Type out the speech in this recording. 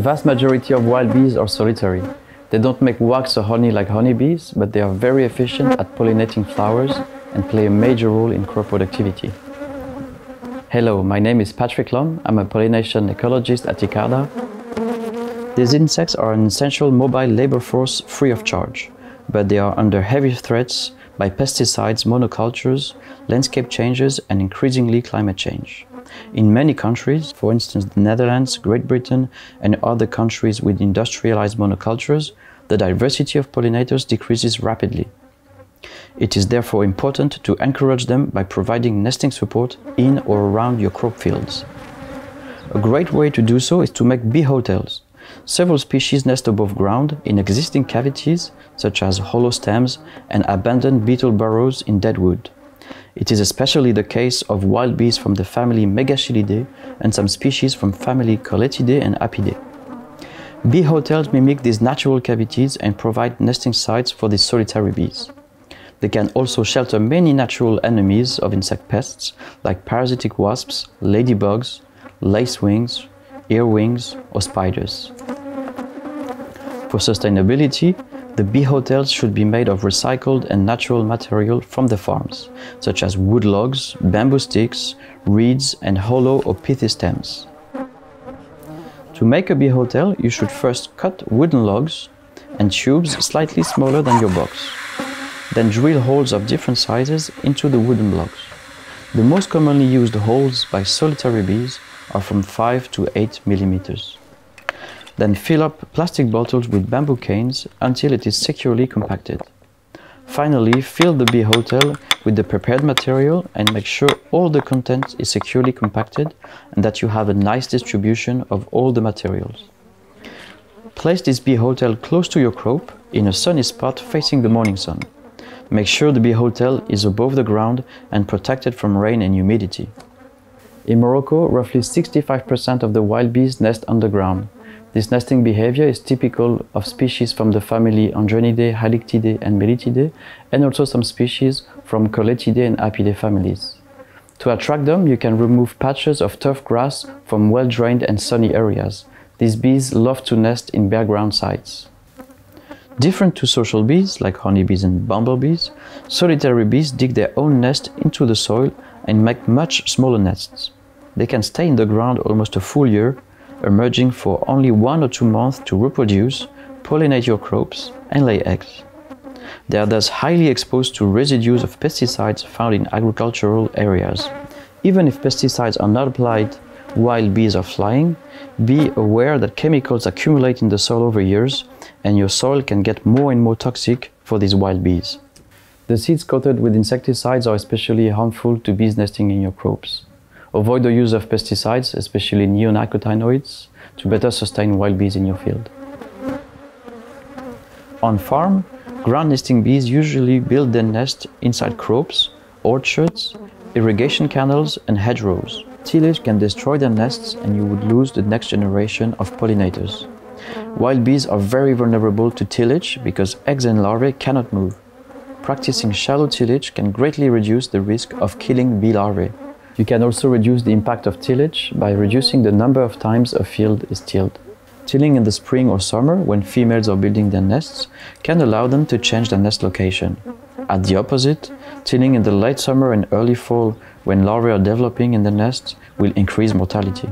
vast majority of wild bees are solitary. They don't make wax or honey like honeybees, but they are very efficient at pollinating flowers and play a major role in crop productivity. Hello, my name is Patrick Lom. I'm a pollination ecologist at ICARDA. These insects are an essential mobile labor force free of charge, but they are under heavy threats by pesticides, monocultures, landscape changes, and increasingly climate change. In many countries, for instance the Netherlands, Great Britain, and other countries with industrialized monocultures, the diversity of pollinators decreases rapidly. It is therefore important to encourage them by providing nesting support in or around your crop fields. A great way to do so is to make bee hotels. Several species nest above ground in existing cavities, such as hollow stems and abandoned beetle burrows in dead wood. It is especially the case of wild bees from the family Megachilidae and some species from family Coletidae and Apidae. Bee hotels mimic these natural cavities and provide nesting sites for these solitary bees. They can also shelter many natural enemies of insect pests like parasitic wasps, ladybugs, lacewings, earwings, or spiders. For sustainability, the bee hotels should be made of recycled and natural material from the farms, such as wood logs, bamboo sticks, reeds, and hollow or pithy stems. To make a bee hotel, you should first cut wooden logs and tubes slightly smaller than your box. Then drill holes of different sizes into the wooden blocks. The most commonly used holes by solitary bees are from 5 to 8 millimeters. Then fill up plastic bottles with bamboo canes until it is securely compacted. Finally, fill the bee hotel with the prepared material and make sure all the content is securely compacted and that you have a nice distribution of all the materials. Place this bee hotel close to your crop in a sunny spot facing the morning sun. Make sure the bee hotel is above the ground and protected from rain and humidity. In Morocco, roughly 65% of the wild bees nest underground. This nesting behavior is typical of species from the family Andrenidae, Halictidae, and Melitidae, and also some species from Coletidae and Apidae families. To attract them, you can remove patches of turf grass from well-drained and sunny areas. These bees love to nest in bare ground sites. Different to social bees, like honeybees and bumblebees, solitary bees dig their own nest into the soil and make much smaller nests. They can stay in the ground almost a full year, emerging for only 1 or 2 months to reproduce, pollinate your crops, and lay eggs. They are thus highly exposed to residues of pesticides found in agricultural areas. Even if pesticides are not applied while bees are flying, be aware that chemicals accumulate in the soil over years, and your soil can get more and more toxic for these wild bees. The seeds coated with insecticides are especially harmful to bees nesting in your crops. Avoid the use of pesticides, especially neonicotinoids, to better sustain wild bees in your field. On farm, ground nesting bees usually build their nest inside crops, orchards, irrigation canals, and hedgerows. Tillage can destroy their nests and you would lose the next generation of pollinators. Wild bees are very vulnerable to tillage because eggs and larvae cannot move. Practicing shallow tillage can greatly reduce the risk of killing bee larvae. You can also reduce the impact of tillage by reducing the number of times a field is tilled. Tilling in the spring or summer, when females are building their nests, can allow them to change their nest location. At the opposite, tilling in the late summer and early fall, when larvae are developing in the nest, will increase mortality.